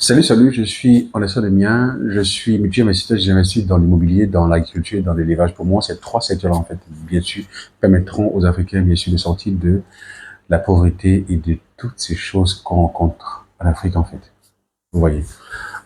Salut, je suis Anderson Demien, je suis multi-investisseur, j'investis dans l'immobilier, dans l'agriculture et dans l'élevage. Pour moi, ces trois secteurs-là, en fait, bien sûr, permettront aux Africains, bien sûr, de sortir de la pauvreté et de toutes ces choses qu'on rencontre en Afrique, en fait. Vous voyez.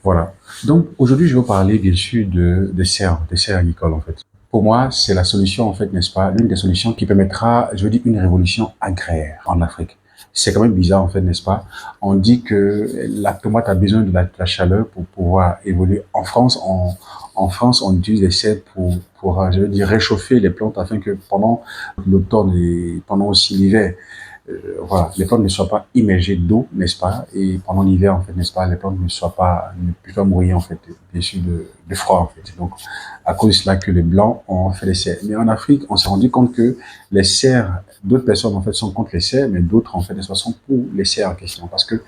Voilà. Donc, aujourd'hui, je vais vous parler, bien sûr, des serres agricoles, en fait. Pour moi, c'est la solution, en fait, n'est-ce pas, l'une des solutions qui permettra, je veux dire, une révolution agraire en Afrique. C'est quand même bizarre, en fait, n'est-ce pas? On dit que la tomate a besoin de la chaleur pour pouvoir évoluer. En France, on utilise les serres je veux dire, réchauffer les plantes afin que pendant l'automne et pendant aussi l'hiver, voilà, les plantes ne soient pas immergées d'eau, n'est-ce pas? Et pendant l'hiver, en fait, n'est-ce pas, les plantes ne puissent pas mourir, en fait, bien sûr, de froid, en fait. Donc, à cause de cela que les Blancs ont fait les serres. Mais en Afrique, on s'est rendu compte que les serres, d'autres personnes, en fait, sont contre les serres, mais d'autres, en fait, n'est-ce pas, sont pour les serres en question. Parce que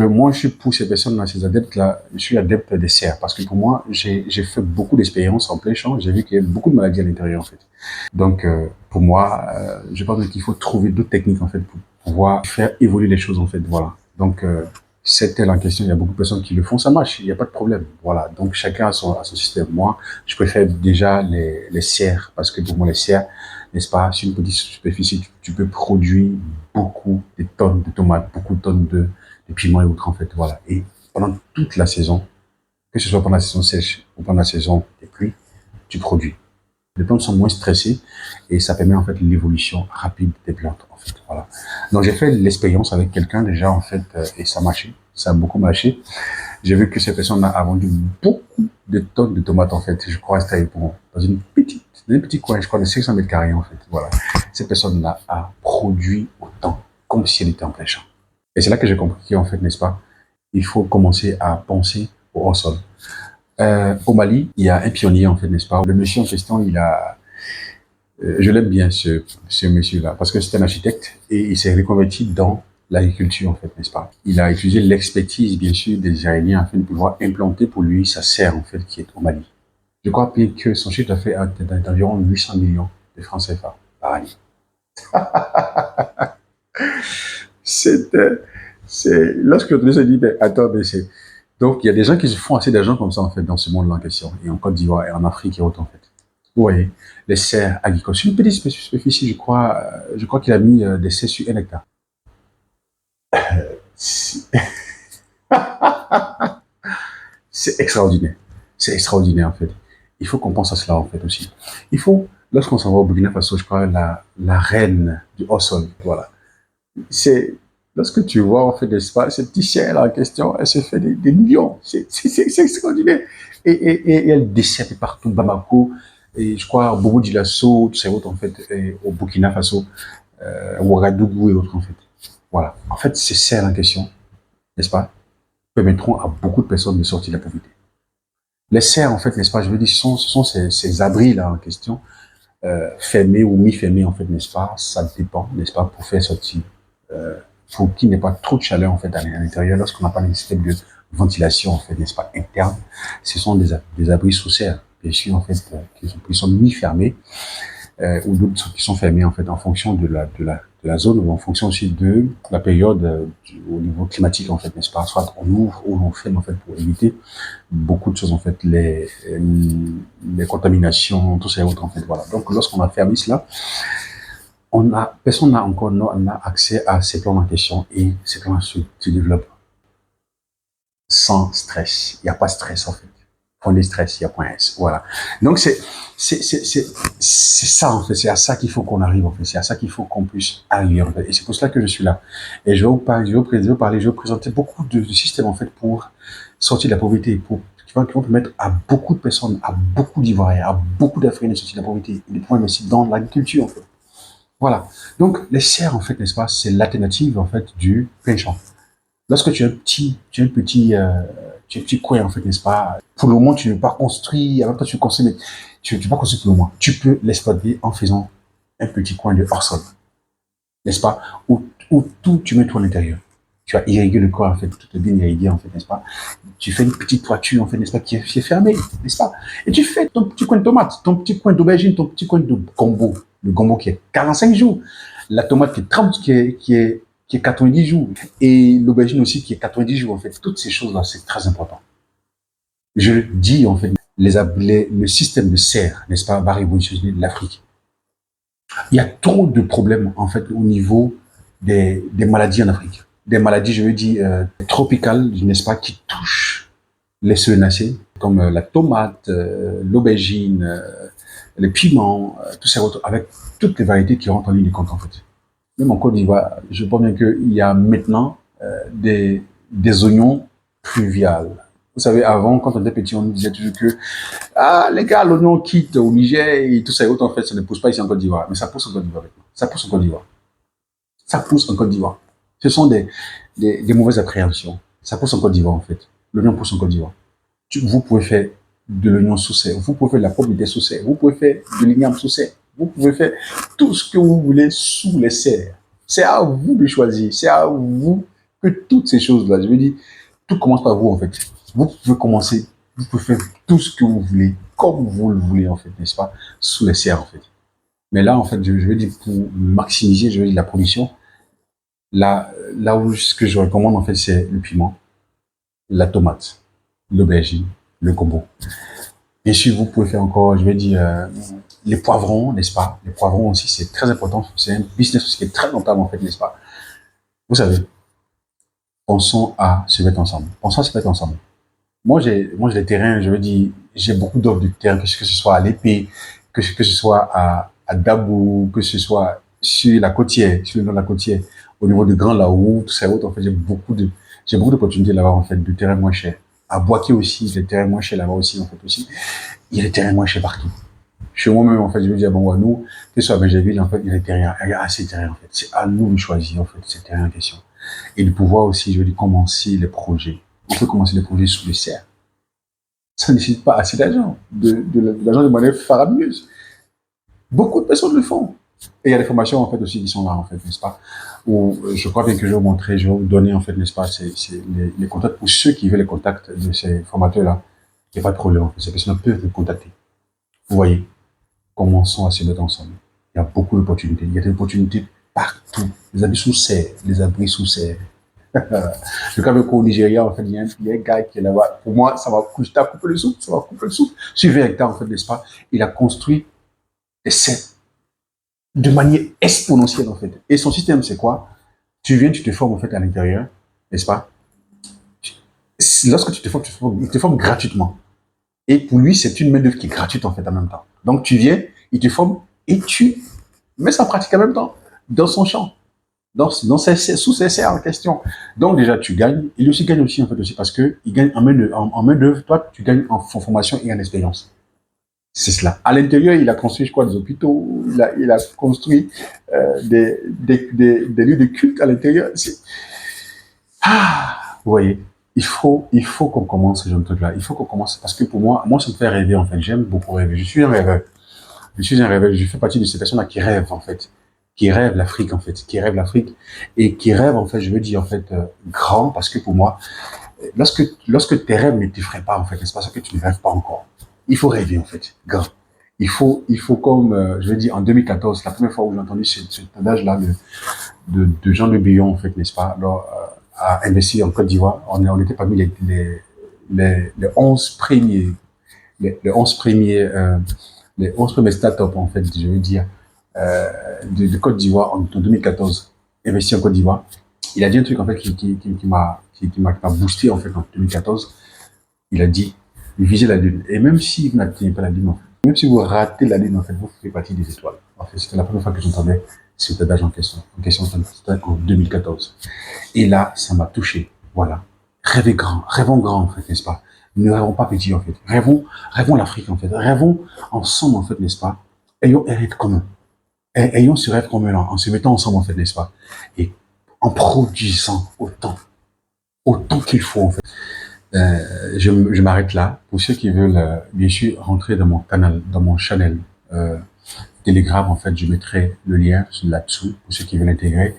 moi, je suis pour ces personnes-là, ces adeptes-là, je suis adepte des serres. Parce que pour moi, j'ai fait beaucoup d'expériences en plein champ. J'ai vu qu'il y a beaucoup de maladies à l'intérieur, en fait. Donc, pour moi, je pense qu'il faut trouver d'autres techniques, en fait, pour pouvoir faire évoluer les choses, en fait. Voilà. Donc, cette terre en question, il y a beaucoup de personnes qui le font, ça marche, il n'y a pas de problème. Voilà. Donc, chacun a son système. Moi, je préfère déjà les serres, parce que pour moi, les serres, n'est-ce pas, sur une petite superficie, tu peux produire beaucoup de tonnes de tomates, beaucoup de tonnes de piments et autres, en fait. Voilà. Et pendant toute la saison, que ce soit pendant la saison sèche ou pendant la saison des pluies, tu produis. Les plantes sont moins stressées et ça permet en fait l'évolution rapide des plantes en fait. Voilà. Donc j'ai fait l'expérience avec quelqu'un déjà en fait et ça marchait, ça a beaucoup marché. J'ai vu que cette personne a vendu beaucoup de tonnes de tomates en fait. Je crois que c'était dans un petit coin, je crois de 500 mètres carrés en fait. Voilà. Cette personne-là a produit autant comme si elle était en plein champ. Et c'est là que j'ai compris qu'en fait, n'est-ce pas, il faut commencer à penser au hors-sol. Au Mali, il y a un pionnier, en fait, n'est-ce pas? Le monsieur en question, je l'aime bien, ce monsieur-là, parce que c'est un architecte et il s'est reconverti dans l'agriculture, en fait, n'est-ce pas? Il a utilisé l'expertise, bien sûr, des Israéliens afin de pouvoir implanter pour lui sa serre, en fait, qui est au Mali. Je crois bien que son chiffre d'affaires est d'environ 800 millions de francs CFA par année. C'est, euh, lorsque on se dit, mais attends, mais c'est, donc il y a des gens qui se font assez d'argent comme ça, en fait, dans ce monde-là en question, et en Côte d'Ivoire, et en Afrique et autres, en fait. Vous voyez, les serres agricoles. C'est une petite superficie, je crois qu'il a mis des serres sur 1 hectare. C'est c'est extraordinaire. C'est extraordinaire, en fait. Il faut qu'on pense à cela, en fait, aussi. Il faut, lorsqu'on s'en va au Burkina Faso, je crois, la reine du hors-sol, voilà. C'est, lorsque tu vois, en fait, l'espace, cette petite serre là en question, elle se fait des millions. C'est extraordinaire. Et elle dessert partout, Bamako, et je crois, Bobo Dioulasso, tous ces autres, en fait, et au Burkina Faso, Ouagadougou et autres, en fait. Voilà. En fait, ces serres en question, n'est-ce pas, permettront à beaucoup de personnes de sortir de la pauvreté. Les serres, en fait, n'est-ce pas, je veux dire, ce sont ces abris-là en question, fermés ou mi-fermés, en fait, n'est-ce pas, ça dépend, n'est-ce pas, pour faire sortir, pour qu'il n'y ait pas trop de chaleur, en fait, à l'intérieur, lorsqu'on n'a pas un système de ventilation, en fait, n'est-ce pas, interne, ce sont des abris sous serre, bien sûr, en fait, qui sont mi-fermés, ou d'autres qui sont fermés en fait en fonction de la zone ou en fonction aussi de la période au niveau climatique en fait, n'est-ce pas? Soit on ouvre ou on ferme en fait pour éviter beaucoup de choses en fait, les contaminations, tout ça et autres en fait, voilà. Donc lorsqu'on a fermé cela, personne n'a accès à ces plans en question et ces plans se développent sans stress. Il n'y a pas de stress en fait. Point de stress, il y a point S. Voilà. Donc c'est ça en fait. C'est à ça qu'il faut qu'on arrive en fait. C'est à ça qu'il faut qu'on puisse arriver en fait. Et c'est pour cela que je suis là. Et je vais vous parler, je vais vous présenter beaucoup de systèmes en fait pour sortir de la pauvreté, qui vont permettre à beaucoup de personnes, à beaucoup d'Ivoiriens, à beaucoup d'Africains de sortir de la pauvreté et de pouvoir investir dans l'agriculture en fait. Voilà. Donc les serres en fait, n'est-ce pas, c'est l'alternative en fait du plein champ. Lorsque tu as un petit coin, en fait, n'est-ce pas? Pour le moment, tu ne veux pas construire, avant toi, tu construis, mais tu ne veux pas construire pour le moment. Tu peux l'exploiter en faisant un petit coin de hors-sol, n'est-ce pas? Où tout, tu mets tout à l'intérieur. Tu as irrigué le corps, en fait, tout est bien irrigué, en fait, n'est-ce pas? Tu fais une petite toiture, en fait, n'est-ce pas, qui est fermée, n'est-ce pas? Et tu fais ton petit coin de tomate, ton petit coin d'aubergine, ton petit coin de gombo, le gombo qui est 45 jours, la tomate qui est 30, qui est qui est 90 jours. Et l'aubergine aussi qui est 90 jours, en fait. Toutes ces choses-là, c'est très important. Je le dis, en fait, le système de serre, n'est-ce pas, va révolutionner l'Afrique. Il y a trop de problèmes, en fait, au niveau des maladies en Afrique. Des maladies, je veux dire, tropicales, n'est-ce pas, qui touchent les solanacées, comme la tomate, l'aubergine, les piments, tout ça, avec toutes les variétés qui rentrent en ligne de compte, en fait. Même en Côte d'Ivoire, je pense bien qu'il y a maintenant des oignons pluviales. Vous savez, avant, quand on était petit, on nous disait toujours que ah, les gars, l'oignon quitte au Niger et tout ça et autres, en fait, ça ne pousse pas ici en Côte d'Ivoire. Mais ça pousse en Côte d'Ivoire maintenant. Ça pousse en Côte d'Ivoire. Ça pousse en Côte d'Ivoire. Ce sont des mauvaises appréhensions. Ça pousse en Côte d'Ivoire, en fait. L'oignon pousse en Côte d'Ivoire. Vous pouvez faire de l'oignon sous serre, vous pouvez faire de la pomme de terre sous serre, vous pouvez faire de l'igname sous serre, vous pouvez faire tout ce que vous voulez sous les serres. C'est à vous de choisir, c'est à vous que toutes ces choses-là, je veux dire, tout commence par vous en fait. Vous pouvez commencer, vous pouvez faire tout ce que vous voulez, comme vous le voulez en fait, n'est-ce pas, sous les serres en fait. Mais là en fait, je veux dire, pour maximiser, je veux dire, la production, là où ce que je recommande en fait, c'est le piment, la tomate, l'aubergine, le gombo. Bien sûr, vous pouvez faire encore, je vais dire, les poivrons, n'est-ce pas? Les poivrons aussi, c'est très important. C'est un business aussi qui est très rentable, en fait, n'est-ce pas? Vous savez, pensons à se mettre ensemble. Pensons à se mettre ensemble. Moi, j'ai des terrains, je veux dire, j'ai beaucoup d'offres de terrain, que ce soit à l'épée, que ce soit à Dabou, que ce soit sur la côtière, sur le nord de la côtière, au niveau de Grand Laou, tout ça, autres. En fait, j'ai beaucoup d'opportunités là-bas, en fait, de terrains moins chers. À Boaké aussi, des terrains moins chers là-bas aussi, en fait, aussi. Il y a des terrains moins chers partout. Chez moi-même, en fait, je veux dire, bon, à nous, que ce soit à Bégerville, en fait, il y a des terrains, il y a assez de terrains, en fait. C'est à nous de choisir, en fait, ces terrains en question. Et de pouvoir aussi, je veux dire, commencer les projets. On peut commencer les projets sous les serres. Ça ne nécessite pas assez d'argent, de l'argent de manière faramineuse. Beaucoup de personnes le font. Et il y a des formations, en fait, aussi qui sont là, en fait, n'est-ce pas? Où je crois bien que je vais vous montrer, je vais vous donner, en fait, n'est-ce pas, c'est les contacts pour ceux qui veulent les contacts de ces formateurs-là. Il n'y a pas de problème, en fait. Ces personnes peuvent vous contacter. Vous voyez, commençons à se mettre ensemble. Il y a beaucoup d'opportunités. Il y a des opportunités partout. Les abris sous serre, les abris sous serre. Le cas au Nigeria, en fait, il y a un gars qui est là-bas. Pour moi, ça va couper le souffle, ça va couper le souffle. Suivez un hectare, en fait, n'est-ce pas? Il a construit des serres de manière exponentielle, en fait. Et son système, c'est quoi? Tu viens, tu te formes, en fait, à l'intérieur, n'est-ce pas? Lorsque tu te formes, il te forme gratuitement. Et pour lui, c'est une main-d'œuvre qui est gratuite, en fait, en même temps. Donc, tu viens, il te forme et tu mets ça en pratique en même temps, dans son champ, sous ses serres en question. Donc, déjà, tu gagnes. Il aussi gagne aussi, en fait, aussi, parce que il gagne en main-d'œuvre. Toi, tu gagnes en formation et en expérience. C'est cela. À l'intérieur, il a construit, je crois, des hôpitaux, il a construit des lieux de culte à l'intérieur. Vous voyez, il faut qu'on commence ce genre de truc-là. Il faut qu'on commence, parce que pour moi, ça me fait rêver, en fait. J'aime beaucoup rêver. Je suis un rêveur. Je suis un rêveur. Je fais partie de ces personnes-là qui rêvent, en fait. Qui rêvent l'Afrique, en fait. Qui rêvent l'Afrique. Et qui rêvent, en fait, je veux dire, en fait, grand, parce que pour moi, lorsque tes rêves ne t'effraient pas, en fait, c'est parce que tu ne rêves pas encore. Il faut rêver, en fait, grand. Il faut comme, je veux dire, en 2014, la première fois où j'ai entendu cet adage-là de Jean Le Bihan, en fait, n'est-ce pas, alors, à investir en Côte d'Ivoire, on était parmi les 11 premiers, les 11 premiers, les 11 premiers start-up, en fait, je veux dire, de Côte d'Ivoire en 2014, investi en Côte d'Ivoire. Il a dit un truc, en fait, qui m'a boosté, en fait, en 2014. Il a dit, visez la Lune. Et même si vous n'atteignez pas la Lune, en fait, même si vous ratez la Lune, en fait, vous faites partie des étoiles. En fait, c'était la première fois que j'entendais cet adage en question. C'était en 2014. Et là, ça m'a touché. Voilà. Rêvez grand. Rêvons grand, en fait, n'est-ce pas? Ne rêvons pas petit, en fait. Rêvons l'Afrique, en fait. Rêvons ensemble, en fait, n'est-ce pas? Ayons un rêve commun. Ayons ce rêve commun, en se mettant ensemble, en fait, n'est-ce pas? Et en produisant autant qu'il faut, en fait. Je m'arrête là. Pour ceux qui veulent, bien sûr, rentrer dans mon canal, dans mon channel Telegram, en fait, je mettrai le lien là-dessous pour ceux qui veulent intégrer.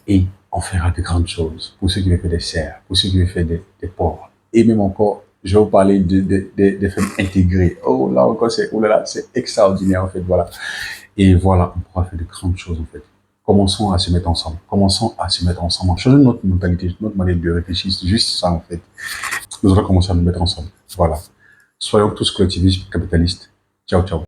Et on fera de grandes choses. Pour ceux qui veulent faire des serres, pour ceux qui veulent faire des porcs. Et même encore, je vais vous parler des femmes intégrées. Oh là encore, oh là là, c'est extraordinaire, en fait, voilà. Et voilà, on pourra faire de grandes choses, en fait. Commençons à se mettre ensemble. Commençons à se mettre ensemble. Changer notre mentalité, notre manière de réfléchir. C'est juste ça, en fait. Nous allons commencer à nous mettre ensemble. Voilà. Soyons tous collectivistes, capitalistes. Ciao, ciao.